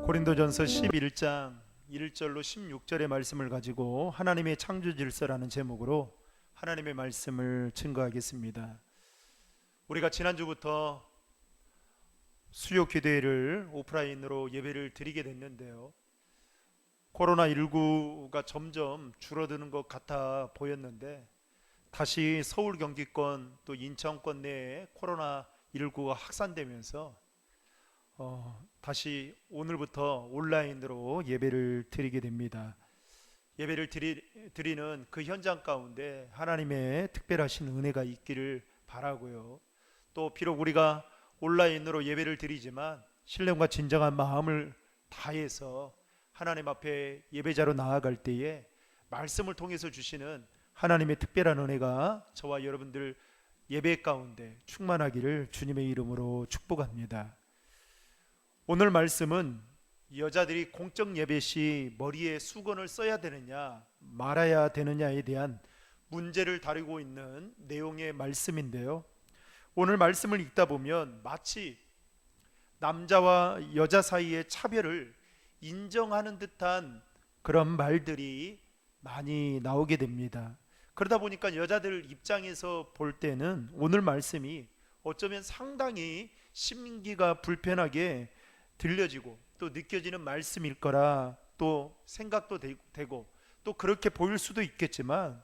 고린도전서 11장 1절로 16절의 말씀을 가지고 하나님의 창조 질서라는 제목으로 하나님의 말씀을 증거하겠습니다. 우리가 지난주부터 수요 기도회를 오프라인으로 예배를 드리게 됐는데요, 코로나19가 점점 줄어드는 것 같아 보였는데 다시 서울 경기권 또 인천권 내에 코로나19가 확산되면서 다시 오늘부터 온라인으로 예배를 드리게 됩니다. 예배를 드리는 그 현장 가운데 하나님의 특별하신 은혜가 있기를 바라고요. 또 비록 우리가 온라인으로 예배를 드리지만 신령과 진정한 마음을 다해서 하나님 앞에 예배자로 나아갈 때에 말씀을 통해서 주시는 하나님의 특별한 은혜가 저와 여러분들 예배 가운데 충만하기를 주님의 이름으로 축복합니다. 오늘 말씀은 여자들이 공적 예배 시 머리에 수건을 써야 되느냐 말아야 되느냐에 대한 문제를 다루고 있는 내용의 말씀인데요, 오늘 말씀을 읽다 보면 마치 남자와 여자 사이의 차별을 인정하는 듯한 그런 말들이 많이 나오게 됩니다. 그러다 보니까 여자들 입장에서 볼 때는 오늘 말씀이 어쩌면 상당히 심기가 불편하게 들려지고 또 느껴지는 말씀일 거라 또 생각도 되고 또 그렇게 보일 수도 있겠지만,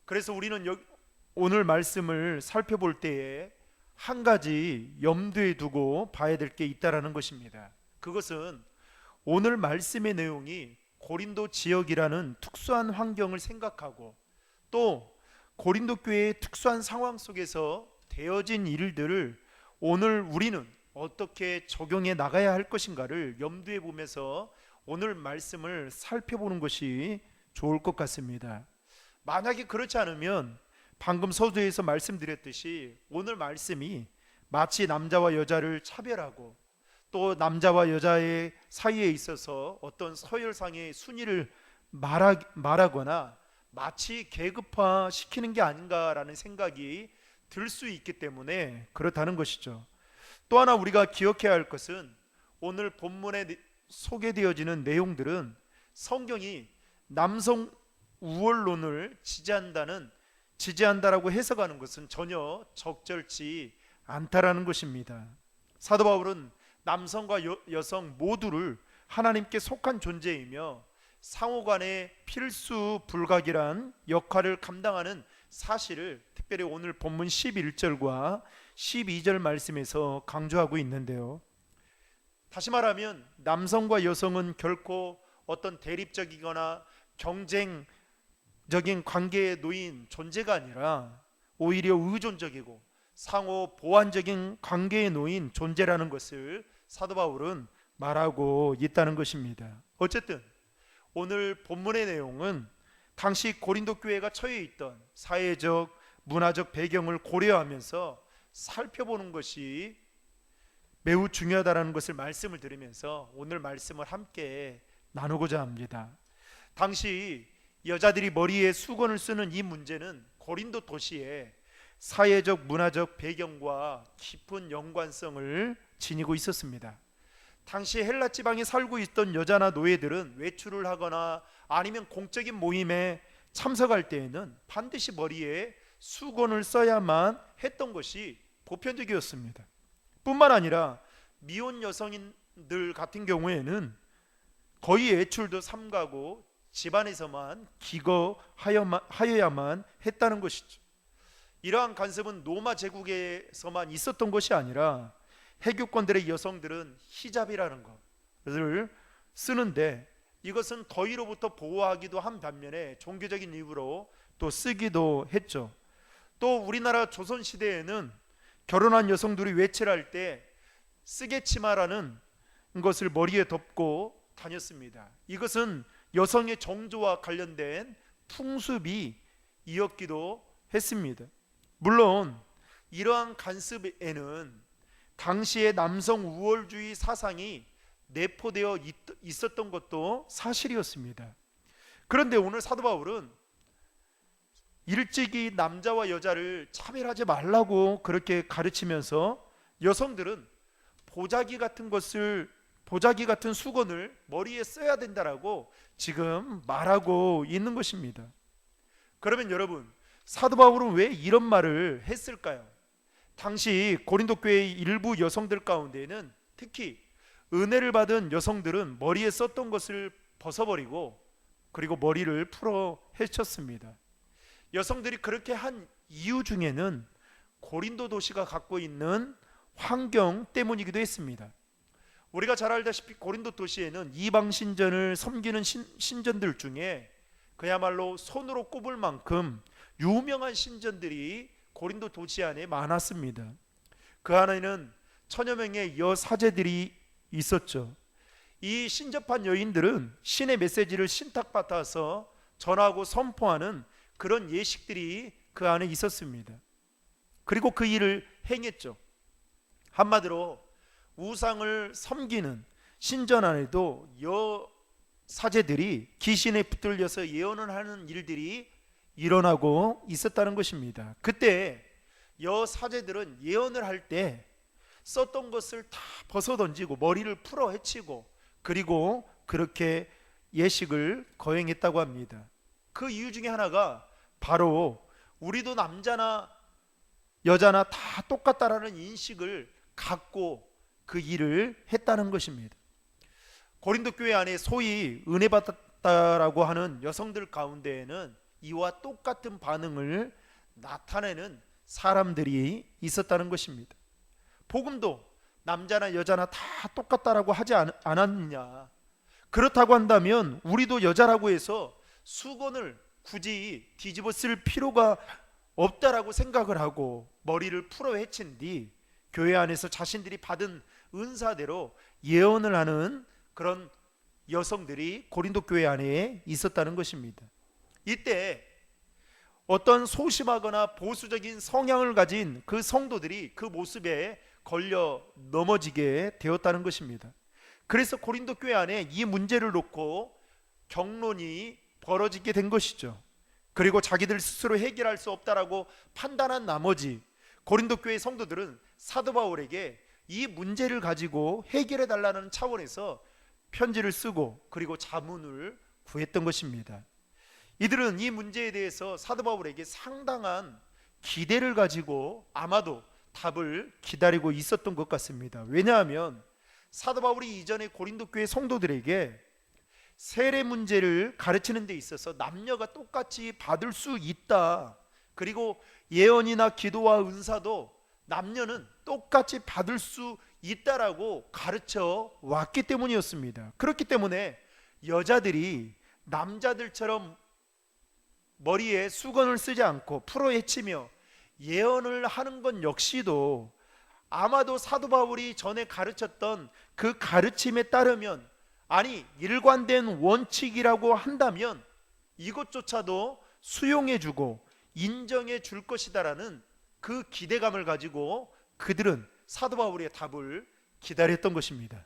그래서 우리는 오늘 말씀을 살펴볼 때에 한 가지 염두에 두고 봐야 될 게 있다라는 것입니다. 그것은 오늘 말씀의 내용이 고린도 지역이라는 특수한 환경을 생각하고 또 고린도 교회의 특수한 상황 속에서 되어진 일들을 오늘 우리는 어떻게 적용해 나가야 할 것인가를 염두에 보면서 오늘 말씀을 살펴보는 것이 좋을 것 같습니다. 만약에 그렇지 않으면 방금 서두에서 말씀드렸듯이 오늘 말씀이 마치 남자와 여자를 차별하고 또 남자와 여자의 사이에 있어서 어떤 서열상의 순위를 말하거나 마치 계급화 시키는 게 아닌가라는 생각이 들 수 있기 때문에 그렇다는 것이죠. 또 하나 우리가 기억해야 할 것은 오늘 본문에 소개되어지는 내용들은 성경이 남성 우월론을 지지한다라고 해석하는 것은 전혀 적절치 않다라는 것입니다. 사도 바울은 남성과 여성 모두를 하나님께 속한 존재이며 상호간의 필수 불가결한 역할을 감당하는 사실을 특별히 오늘 본문 11절과 12절 말씀에서 강조하고 있는데요, 다시 말하면 남성과 여성은 결코 어떤 대립적이거나 경쟁적인 관계에 놓인 존재가 아니라 오히려 의존적이고 상호 보완적인 관계에 놓인 존재라는 것을 사도 바울은 말하고 있다는 것입니다. 어쨌든 오늘 본문의 내용은 당시 고린도 교회가 처해 있던 사회적 문화적 배경을 고려하면서 살펴보는 것이 매우 중요하다는 것을 말씀을 드리면서 오늘 말씀을 함께 나누고자 합니다. 당시 여자들이 머리에 수건을 쓰는 이 문제는 고린도 도시의 사회적 문화적 배경과 깊은 연관성을 지니고 있었습니다. 당시 헬라 지방에 살고 있던 여자나 노예들은 외출을 하거나 아니면 공적인 모임에 참석할 때에는 반드시 머리에 수건을 써야만 했던 것이 보편적이었습니다. 뿐만 아니라 미혼 여성인들 같은 경우에는 거의 외출도 삼가고 집안에서만 기거하여야만 했다는 것이죠. 이러한 관습은 로마 제국에서만 있었던 것이 아니라 해교권들의 여성들은 히잡이라는 것을 쓰는데 이것은 더위로부터 보호하기도 한 반면에 종교적인 이유로 또 쓰기도 했죠. 또 우리나라 조선시대에는 결혼한 여성들이 외출할 때 쓰개치마라는 것을 머리에 덮고 다녔습니다. 이것은 여성의 정조와 관련된 풍습이 이었기도 했습니다. 물론 이러한 관습에는 당시의 남성 우월주의 사상이 내포되어 있었던 것도 사실이었습니다. 그런데 오늘 사도 바울은 일찍이 남자와 여자를 차별하지 말라고 그렇게 가르치면서 여성들은 보자기 같은 것을 도자기 같은 수건을 머리에 써야 된다라고 지금 말하고 있는 것입니다. 그러면 여러분, 사도 바울은 왜 이런 말을 했을까요? 당시 고린도 교회의 일부 여성들 가운데에는 특히 은혜를 받은 여성들은 머리에 썼던 것을 벗어버리고 그리고 머리를 풀어 헤쳤습니다. 여성들이 그렇게 한 이유 중에는 고린도 도시가 갖고 있는 환경 때문이기도 했습니다. 우리가 잘 알다시피 고린도 도시에는 이방 신전을 섬기는 신전들 중에 그야말로 손으로 꼽을 만큼 유명한 신전들이 고린도 도시 안에 많았습니다. 그 안에는 천여 명의 여사제들이 있었죠. 이 신접한 여인들은 신의 메시지를 신탁받아서 전하고 선포하는 그런 예식들이 그 안에 있었습니다. 그리고 그 일을 행했죠. 한마디로 우상을 섬기는 신전 안에도 여사제들이 귀신에 붙들려서 예언을 하는 일들이 일어나고 있었다는 것입니다. 그때 여사제들은 예언을 할 때 썼던 것을 다 벗어던지고 머리를 풀어 헤치고 그리고 그렇게 예식을 거행했다고 합니다. 그 이유 중에 하나가 바로 우리도 남자나 여자나 다 똑같다라는 인식을 갖고 그 일을 했다는 것입니다. 고린도 교회 안에 소위 은혜 받았다라고 하는 여성들 가운데에는 이와 똑같은 반응을 나타내는 사람들이 있었다는 것입니다. 복음도 남자나 여자나 다 똑같다라고 하지 않았느냐? 그렇다고 한다면 우리도 여자라고 해서 수건을 굳이 뒤집어 쓸 필요가 없다라고 생각을 하고 머리를 풀어 헤친 뒤 교회 안에서 자신들이 받은 은사대로 예언을 하는 그런 여성들이 고린도 교회 안에 있었다는 것입니다. 이때 어떤 소심하거나 보수적인 성향을 가진 그 성도들이 그 모습에 걸려 넘어지게 되었다는 것입니다. 그래서 고린도 교회 안에 이 문제를 놓고 격론이 벌어지게 된 것이죠. 그리고 자기들 스스로 해결할 수 없다라고 판단한 나머지 고린도 교회 성도들은 사도 바울에게 이 문제를 가지고 해결해 달라는 차원에서 편지를 쓰고 그리고 자문을 구했던 것입니다. 이들은 이 문제에 대해서 사도 바울에게 상당한 기대를 가지고 아마도 답을 기다리고 있었던 것 같습니다. 왜냐하면 사도 바울이 이전에 고린도 교회 성도들에게 세례 문제를 가르치는 데 있어서 남녀가 똑같이 받을 수 있다. 그리고 예언이나 기도와 은사도 남녀는 똑같이 받을 수 있다라고 가르쳐 왔기 때문이었습니다. 그렇기 때문에 여자들이 남자들처럼 머리에 수건을 쓰지 않고 풀어 헤치며 예언을 하는 것 역시도 아마도 사도 바울이 전에 가르쳤던 그 가르침에 따르면, 아니 일관된 원칙이라고 한다면 이것조차도 수용해주고 인정해 줄 것이다라는 그 기대감을 가지고 그들은 사도 바울의 답을 기다렸던 것입니다.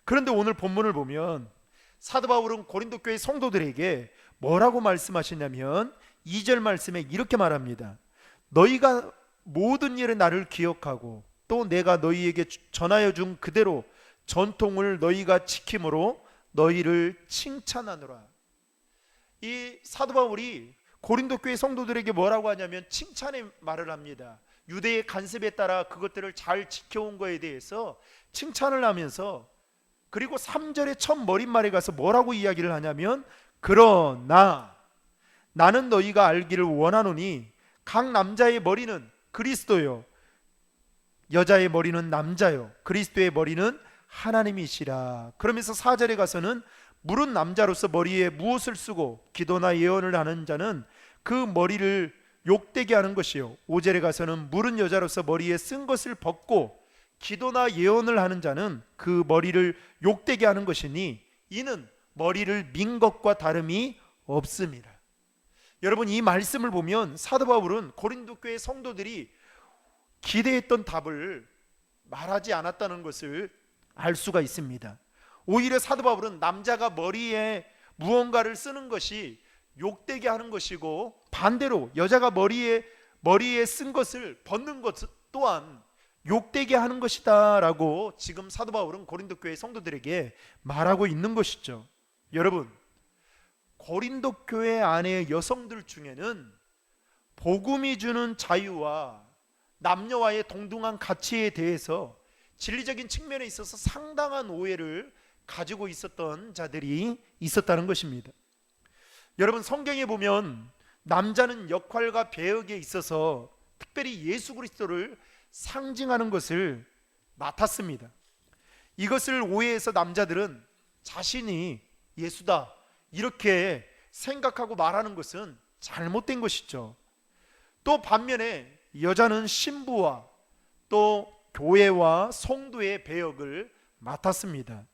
그런데 오늘 본문을 보면 사도 바울은 고린도 교회 성도들에게 뭐라고 말씀하시냐면 2절 말씀에 이렇게 말합니다. 너희가 모든 일에 나를 기억하고 또 내가 너희에게 전하여 준 그대로 전통을 너희가 지킴으로 너희를 칭찬하노라. 이 사도 바울이 고린도 교회 성도들에게 뭐라고 하냐면 칭찬의 말을 합니다. 유대의 간섭에 따라 그것들을 잘 지켜온 것에 대해서 칭찬을 하면서, 그리고 3절의 첫 머릿말에 가서 뭐라고 이야기를 하냐면 그러나 나는 너희가 알기를 원하노니 각 남자의 머리는 그리스도요 여자의 머리는 남자요 그리스도의 머리는 하나님이시라. 그러면서 4절에 가서는 물은 남자로서 머리에 무엇을 쓰고 기도나 예언을 하는 자는 그 머리를 욕되게 하는 것이요 5절에 가서는 물은 여자로서 머리에 쓴 것을 벗고 기도나 예언을 하는 자는 그 머리를 욕되게 하는 것이니 이는 머리를 민 것과 다름이 없습니다. 여러분, 이 말씀을 보면 사도 바울은 고린도 교회 성도들이 기대했던 답을 말하지 않았다는 것을 알 수가 있습니다. 오히려 사도 바울은 남자가 머리에 무언가를 쓰는 것이 욕되게 하는 것이고 반대로 여자가 머리에 쓴 것을 벗는 것 또한 욕되게 하는 것이다 라고 지금 사도 바울은 고린도 교회 성도들에게 말하고 있는 것이죠. 여러분, 고린도 교회 안의 여성들 중에는 복음이 주는 자유와 남녀와의 동등한 가치에 대해서 진리적인 측면에 있어서 상당한 오해를 가지고 있었던 자들이 있었다는 것입니다. 여러분, 성경에 보면 남자는 역할과 배역에 있어서 특별히 예수 그리스도를 상징하는 것을 맡았습니다. 이것을 오해해서 남자들은 자신이 예수다 이렇게 생각하고 말하는 것은 잘못된 것이죠. 또 반면에 여자는 신부와 또 교회와 성도의 배역을 맡았습니다.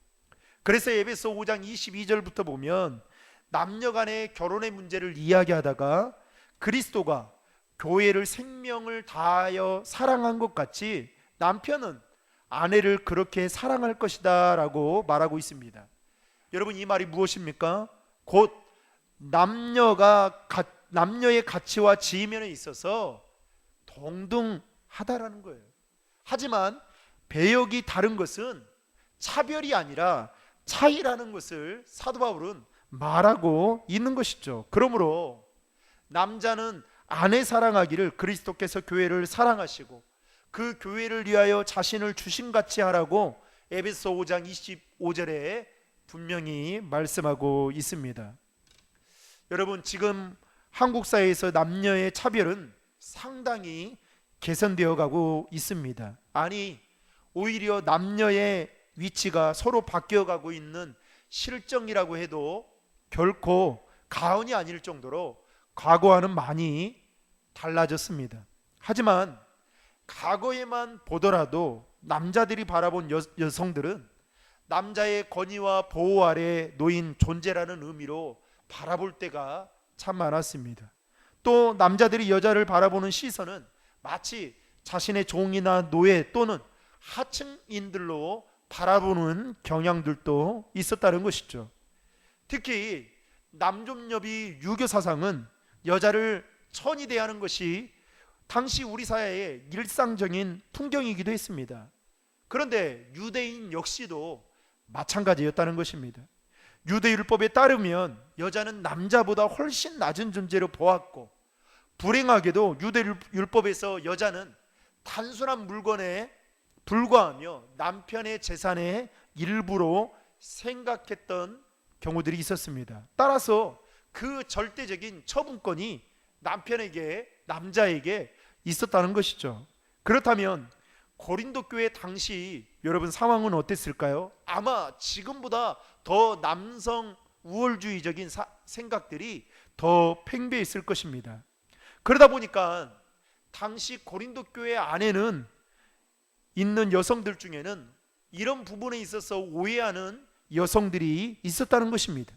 그래서 에베소 5장 22절부터 보면 남녀 간의 결혼의 문제를 이야기하다가 그리스도가 교회를 생명을 다하여 사랑한 것 같이 남편은 아내를 그렇게 사랑할 것이다 라고 말하고 있습니다. 여러분, 이 말이 무엇입니까? 곧 남녀의 가치와 지면에 있어서 동등하다라는 거예요. 하지만 배역이 다른 것은 차별이 아니라 차이라는 것을 사도 바울은 말하고 있는 것이죠. 그러므로 남자는 아내 사랑하기를 그리스도께서 교회를 사랑하시고 그 교회를 위하여 자신을 주신같이 하라고 에베소 5장 25절에 분명히 말씀하고 있습니다. 여러분, 지금 한국 사회에서 남녀의 차별은 상당히 개선되어 가고 있습니다. 아니, 오히려 남녀의 위치가 서로 바뀌어 가고 있는 실정이라고 해도 결코 가언이 아닐 정도로 과거와는 많이 달라졌습니다. 하지만 과거에만 보더라도 남자들이 바라본 여성들은 남자의 권위와 보호 아래 놓인 존재라는 의미로 바라볼 때가 참 많았습니다. 또 남자들이 여자를 바라보는 시선은 마치 자신의 종이나 노예 또는 하층인들로 바라보는 경향들도 있었다는 것이죠. 특히 남존여비 유교 사상은 여자를 천이 대하는 것이 당시 우리 사회의 일상적인 풍경이기도 했습니다. 그런데 유대인 역시도 마찬가지였다는 것입니다. 유대율법에 따르면 여자는 남자보다 훨씬 낮은 존재로 보았고, 불행하게도 유대율법에서 여자는 단순한 물건에 불과하며 남편의 재산의 일부로 생각했던 경우들이 있었습니다. 따라서 그 절대적인 처분권이 남자에게 있었다는 것이죠. 그렇다면 고린도 교회 당시 여러분 상황은 어땠을까요? 아마 지금보다 더 남성 우월주의적인 생각들이 더 팽배했을 것입니다. 그러다 보니까 당시 고린도 교회 안에는 있는 여성들 중에는 이런 부분에 있어서 오해하는 여성들이 있었다는 것입니다.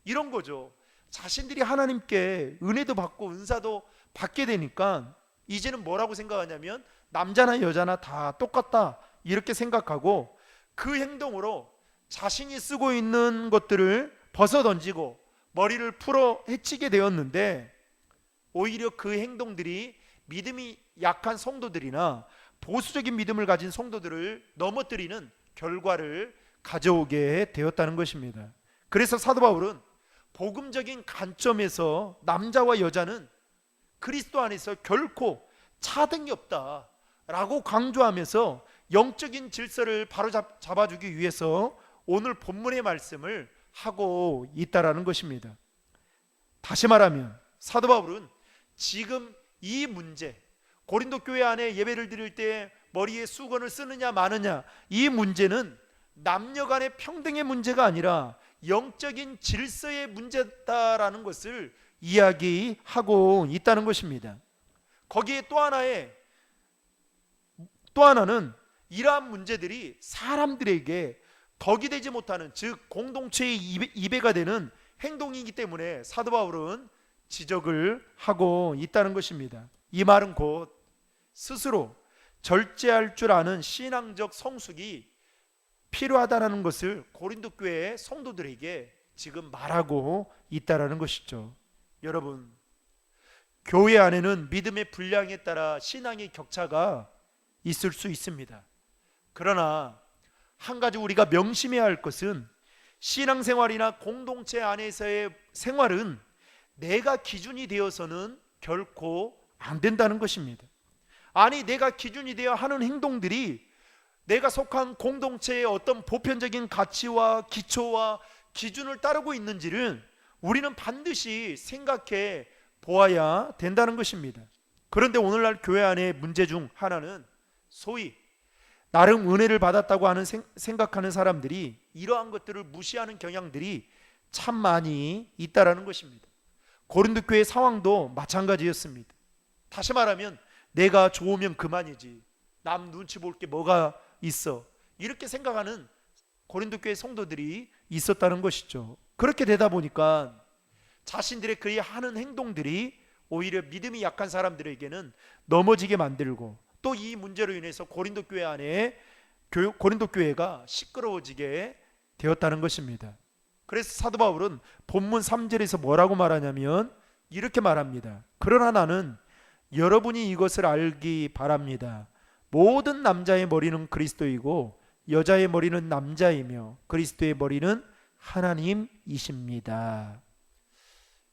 이런 거죠. 자신들이 하나님께 은혜도 받고 은사도 받게 되니까 이제는 뭐라고 생각하냐면 남자나 여자나 다 똑같다 이렇게 생각하고 그 행동으로 자신이 쓰고 있는 것들을 벗어던지고 머리를 풀어 헤치게 되었는데, 오히려 그 행동들이 믿음이 약한 성도들이나 보수적인 믿음을 가진 성도들을 넘어뜨리는 결과를 가져오게 되었다는 것입니다. 그래서 사도 바울은 복음적인 관점에서 남자와 여자는 그리스도 안에서 결코 차등이 없다라고 강조하면서 영적인 질서를 바로잡아주기 위해서 오늘 본문의 말씀을 하고 있다라는 것입니다. 다시 말하면 사도 바울은 지금 이 문제, 고린도 교회 안에 예배를 드릴 때 머리에 수건을 쓰느냐 마느냐, 이 문제는 남녀 간의 평등의 문제가 아니라 영적인 질서의 문제다라는 것을 이야기하고 있다는 것입니다. 거기에 또 하나는 이러한 문제들이 사람들에게 덕이 되지 못하는, 즉 공동체의 이배가 되는 행동이기 때문에 사도 바울은 지적을 하고 있다는 것입니다. 이 말은 곧 스스로 절제할 줄 아는 신앙적 성숙이 필요하다는 것을 고린도 교회의 성도들에게 지금 말하고 있다는 것이죠. 여러분, 교회 안에는 믿음의 분량에 따라 신앙의 격차가 있을 수 있습니다. 그러나 한 가지 우리가 명심해야 할 것은 신앙생활이나 공동체 안에서의 생활은 내가 기준이 되어서는 결코 안 된다는 것입니다. 아니, 내가 기준이 되어 하는 행동들이 내가 속한 공동체의 어떤 보편적인 가치와 기초와 기준을 따르고 있는지를 우리는 반드시 생각해 보아야 된다는 것입니다. 그런데 오늘날 교회 안의 문제 중 하나는 소위 나름 은혜를 받았다고 하는 생각하는 사람들이 이러한 것들을 무시하는 경향들이 참 많이 있다라는 것입니다. 고린도 교회 상황도 마찬가지였습니다. 다시 말하면 내가 좋으면 그만이지, 남 눈치 볼 게 뭐가 있어, 이렇게 생각하는 고린도 교회 성도들이 있었다는 것이죠. 그렇게 되다 보니까 자신들의 그리 하는 행동들이 오히려 믿음이 약한 사람들에게는 넘어지게 만들고, 또 이 문제로 인해서 고린도 교회 안에 고린도 교회가 시끄러워지게 되었다는 것입니다. 그래서 사도 바울은 본문 3절에서 뭐라고 말하냐면 이렇게 말합니다. 그러나 나는 여러분이 이것을 알기 바랍니다. 모든 남자의 머리는 그리스도이고 여자의 머리는 남자이며 그리스도의 머리는 하나님이십니다.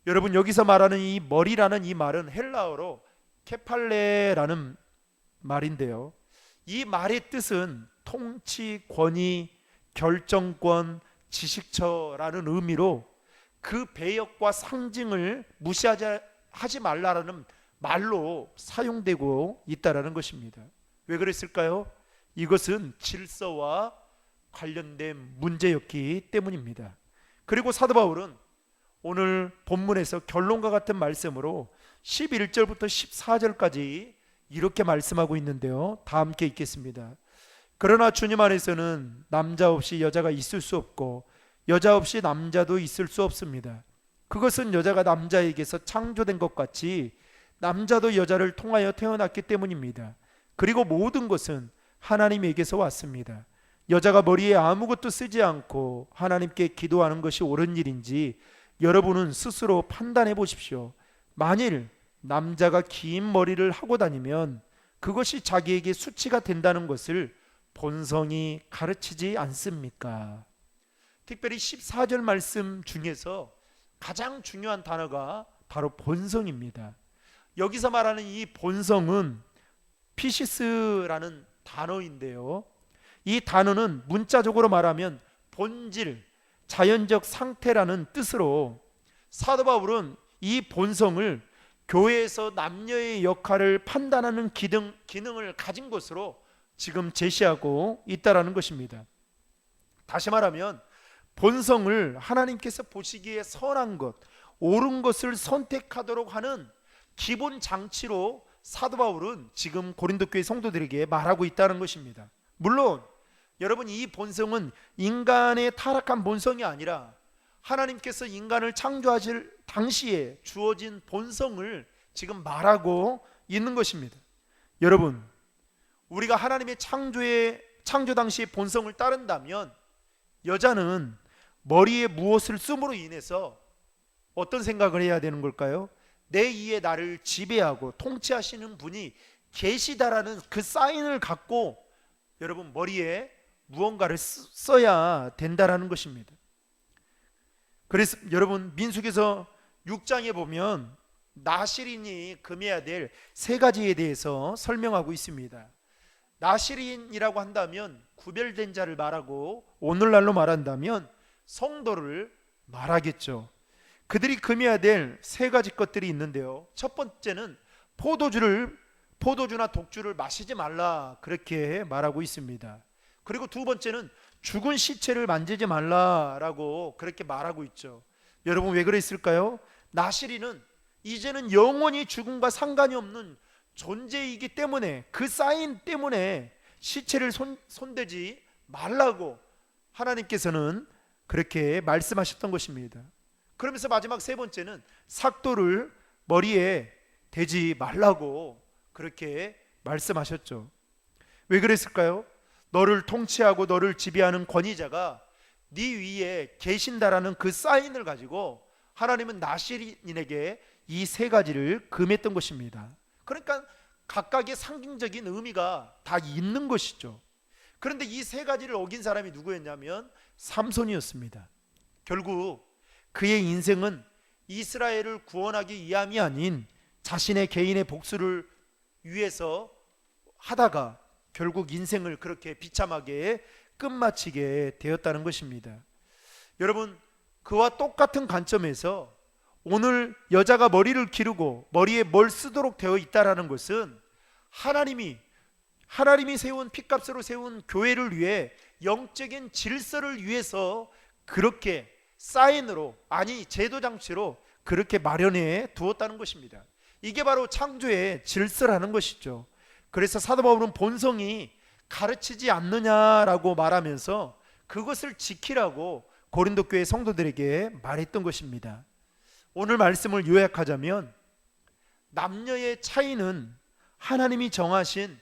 여러분, 여기서 말하는 이 머리라는 이 말은 헬라어로 케팔레라는 말인데요, 이 말의 뜻은 통치, 권위, 결정권, 지식처라는 의미로 그 배역과 상징을 무시하지 말라라는 말로 사용되고 있다라는 것입니다. 왜 그랬을까요? 이것은 질서와 관련된 문제였기 때문입니다. 그리고 사도 바울은 오늘 본문에서 결론과 같은 말씀으로 11절부터 14절까지 이렇게 말씀하고 있는데요, 다 함께 읽겠습니다. 그러나 주님 안에서는 남자 없이 여자가 있을 수 없고 여자 없이 남자도 있을 수 없습니다. 그것은 여자가 남자에게서 창조된 것 같이 남자도 여자를 통하여 태어났기 때문입니다. 그리고 모든 것은 하나님에게서 왔습니다. 여자가 머리에 아무것도 쓰지 않고 하나님께 기도하는 것이 옳은 일인지 여러분은 스스로 판단해 보십시오. 만일 남자가 긴 머리를 하고 다니면 그것이 자기에게 수치가 된다는 것을 본성이 가르치지 않습니까? 특별히 14절 말씀 중에서 가장 중요한 단어가 바로 본성입니다. 여기서 말하는 이 본성은 피시스라는 단어인데요, 이 단어는 문자적으로 말하면 본질, 자연적 상태라는 뜻으로 사도 바울은 이 본성을 교회에서 남녀의 역할을 판단하는 기능을 가진 것으로 지금 제시하고 있다라는 것입니다. 다시 말하면 본성을 하나님께서 보시기에 선한 것, 옳은 것을 선택하도록 하는 기본 장치로 사도 바울은 지금 고린도 교회 성도들에게 말하고 있다는 것입니다. 물론 여러분, 이 본성은 인간의 타락한 본성이 아니라 하나님께서 인간을 창조하실 당시에 주어진 본성을 지금 말하고 있는 것입니다. 여러분, 우리가 하나님의 창조 당시의 본성을 따른다면 여자는 머리에 무엇을 씀으로 인해서 어떤 생각을 해야 되는 걸까요? 내 위에 나를 지배하고 통치하시는 분이 계시다라는 그 사인을 갖고 여러분 머리에 무언가를 써야 된다라는 것입니다. 그래서 여러분, 민수기서 6장에 보면 나실인이 금해야 될 세 가지에 대해서 설명하고 있습니다. 나실인이라고 한다면 구별된 자를 말하고 오늘날로 말한다면 성도를 말하겠죠. 그들이 금해야 될 세 가지 것들이 있는데요, 첫 번째는 포도주나 독주를 마시지 말라, 그렇게 말하고 있습니다. 그리고 두 번째는 죽은 시체를 만지지 말라라고 그렇게 말하고 있죠. 여러분, 왜 그랬을까요? 나실이는 이제는 영원히 죽음과 상관이 없는 존재이기 때문에 그 사인 때문에 시체를 손대지 말라고 하나님께서는 그렇게 말씀하셨던 것입니다. 그러면서 마지막 세 번째는 삭도를 머리에 대지 말라고 그렇게 말씀하셨죠. 왜 그랬을까요? 너를 통치하고 너를 지배하는 권위자가 네 위에 계신다라는 그 사인을 가지고 하나님은 나실인에게 이 세 가지를 금했던 것입니다. 그러니까 각각의 상징적인 의미가 다 있는 것이죠. 그런데 이 세 가지를 어긴 사람이 누구였냐면 삼손이었습니다. 결국 그의 인생은 이스라엘을 구원하기 위함이 아닌 자신의 개인의 복수를 위해서 하다가 결국 인생을 그렇게 비참하게 끝마치게 되었다는 것입니다. 여러분, 그와 똑같은 관점에서 오늘 여자가 머리를 기르고 머리에 뭘 쓰도록 되어 있다는 것은 하나님이 세운 핏값으로 세운 교회를 위해 영적인 질서를 위해서 그렇게 사인으로, 아니 제도 장치로 그렇게 마련해 두었다는 것입니다. 이게 바로 창조의 질서라는 것이죠. 그래서 사도 바울은 본성이 가르치지 않느냐라고 말하면서 그것을 지키라고 고린도 교회 성도들에게 말했던 것입니다. 오늘 말씀을 요약하자면 남녀의 차이는 하나님이 정하신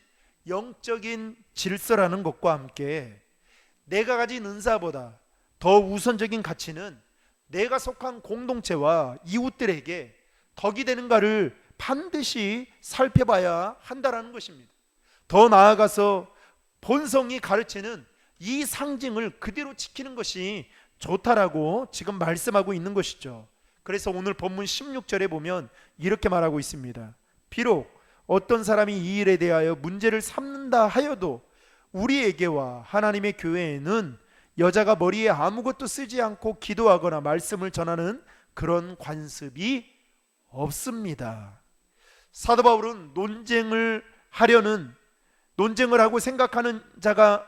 영적인 질서라는 것과 함께 내가 가진 은사보다 더 우선적인 가치는 내가 속한 공동체와 이웃들에게 덕이 되는가를 반드시 살펴봐야 한다는 것입니다. 더 나아가서 본성이 가르치는 이 상징을 그대로 지키는 것이 좋다라고 지금 말씀하고 있는 것이죠. 그래서 오늘 본문 16절에 보면 이렇게 말하고 있습니다. 비록 어떤 사람이 이 일에 대하여 문제를 삼는다 하여도 우리에게와 하나님의 교회에는 여자가 머리에 아무것도 쓰지 않고 기도하거나 말씀을 전하는 그런 관습이 없습니다. 사도 바울은 논쟁을 하고 생각하는 자가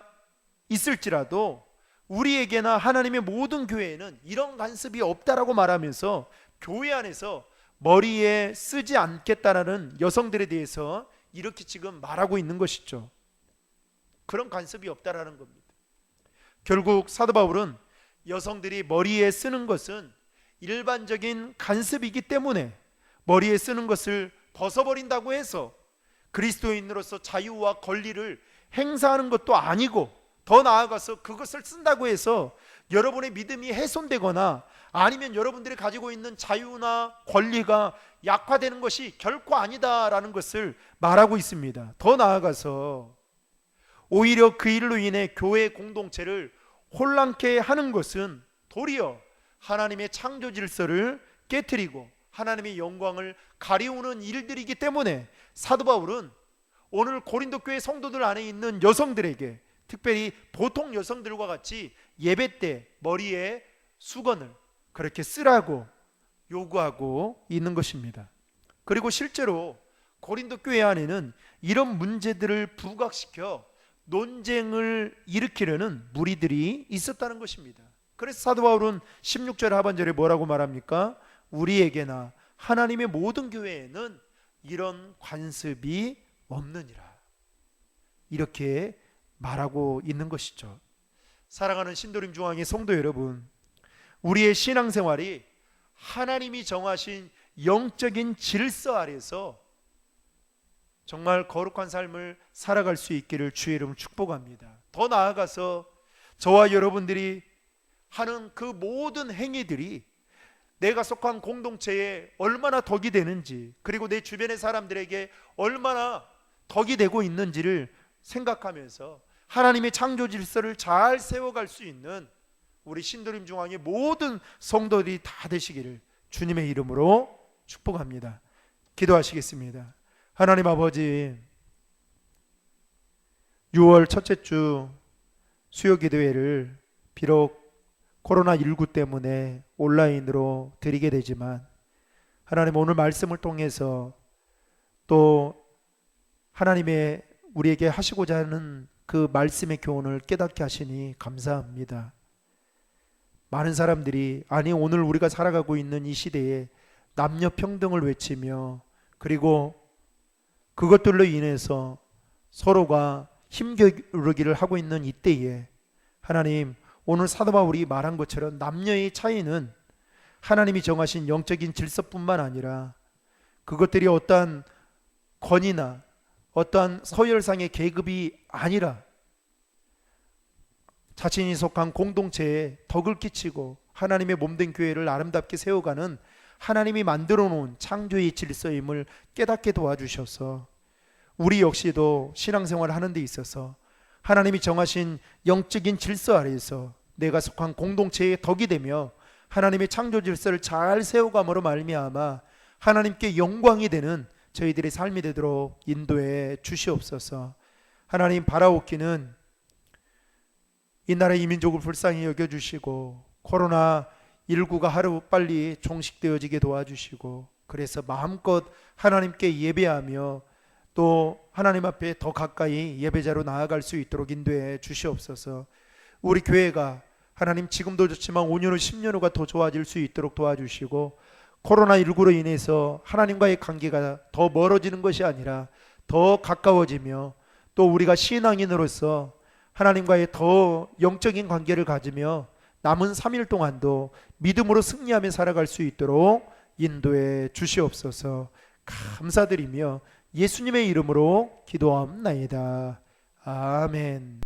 있을지라도 우리에게나 하나님의 모든 교회에는 이런 관습이 없다라고 말하면서 교회 안에서 머리에 쓰지 않겠다라는 여성들에 대해서 이렇게 지금 말하고 있는 것이죠. 그런 관습이 없다라는 겁니다. 결국 사도 바울은 여성들이 머리에 쓰는 것은 일반적인 관습이기 때문에 머리에 쓰는 것을 벗어버린다고 해서 그리스도인으로서 자유와 권리를 행사하는 것도 아니고, 더 나아가서 그것을 쓴다고 해서 여러분의 믿음이 훼손되거나 아니면 여러분들이 가지고 있는 자유나 권리가 약화되는 것이 결코 아니다라는 것을 말하고 있습니다. 더 나아가서 오히려 그 일로 인해 교회 공동체를 혼란케 하는 것은 도리어 하나님의 창조 질서를 깨트리고 하나님의 영광을 가리우는 일들이기 때문에 사도 바울은 오늘 고린도 교회 성도들 안에 있는 여성들에게, 특별히 보통 여성들과 같이 예배 때 머리에 수건을 그렇게 쓰라고 요구하고 있는 것입니다. 그리고 실제로 고린도 교회 안에는 이런 문제들을 부각시켜 논쟁을 일으키려는 무리들이 있었다는 것입니다. 그래서 사도 바울은 16절 하반절에 뭐라고 말합니까? 우리에게나 하나님의 모든 교회에는 이런 관습이 없느니라, 이렇게 말하고 있는 것이죠. 사랑하는 신도림 중앙의 성도 여러분, 우리의 신앙생활이 하나님이 정하신 영적인 질서 아래서 정말 거룩한 삶을 살아갈 수 있기를 주의 이름으로 축복합니다. 더 나아가서 저와 여러분들이 하는 그 모든 행위들이 내가 속한 공동체에 얼마나 덕이 되는지, 그리고 내 주변의 사람들에게 얼마나 덕이 되고 있는지를 생각하면서 하나님의 창조 질서를 잘 세워갈 수 있는 우리 신도림 중앙의 모든 성도들이 다 되시기를 주님의 이름으로 축복합니다. 기도하시겠습니다. 하나님 아버지, 6월 첫째 주 수요 기도회를 비록 코로나19 때문에 온라인으로 드리게 되지만 하나님, 오늘 말씀을 통해서 또 하나님의 우리에게 하시고자 하는 그 말씀의 교훈을 깨닫게 하시니 감사합니다. 많은 사람들이 오늘 우리가 살아가고 있는 이 시대에 남녀 평등을 외치며, 그리고 그것들로 인해서 서로가 힘겨루기를 하고 있는 이때에 하나님, 오늘 사도 바울이 말한 것처럼 남녀의 차이는 하나님이 정하신 영적인 질서뿐만 아니라 그것들이 어떠한 권위나 어떠한 서열상의 계급이 아니라 자신이 속한 공동체에 덕을 끼치고 하나님의 몸된 교회를 아름답게 세워가는 하나님이 만들어 놓은 창조의 질서임을 깨닫게 도와주셔서 우리 역시도 신앙생활을 하는 데 있어서 하나님이 정하신 영적인 질서 아래에서 내가 속한 공동체의 덕이 되며 하나님의 창조 질서를 잘 세워감으로 말미암아 하나님께 영광이 되는 저희들의 삶이 되도록 인도해 주시옵소서. 하나님, 바라옵기는 이 나라 이민족을 불쌍히 여겨주시고 코로나19가 하루빨리 종식되어지게 도와주시고, 그래서 마음껏 하나님께 예배하며 또 하나님 앞에 더 가까이 예배자로 나아갈 수 있도록 인도해 주시옵소서. 우리 교회가 하나님 지금도 좋지만 5년 후 10년 후가 더 좋아질 수 있도록 도와주시고, 코로나19로 인해서 하나님과의 관계가 더 멀어지는 것이 아니라 더 가까워지며, 또 우리가 신앙인으로서 하나님과의 더 영적인 관계를 가지며 남은 3일 동안도 믿음으로 승리하며 살아갈 수 있도록 인도해 주시옵소서. 감사드리며 예수님의 이름으로 기도합나이다. 아멘.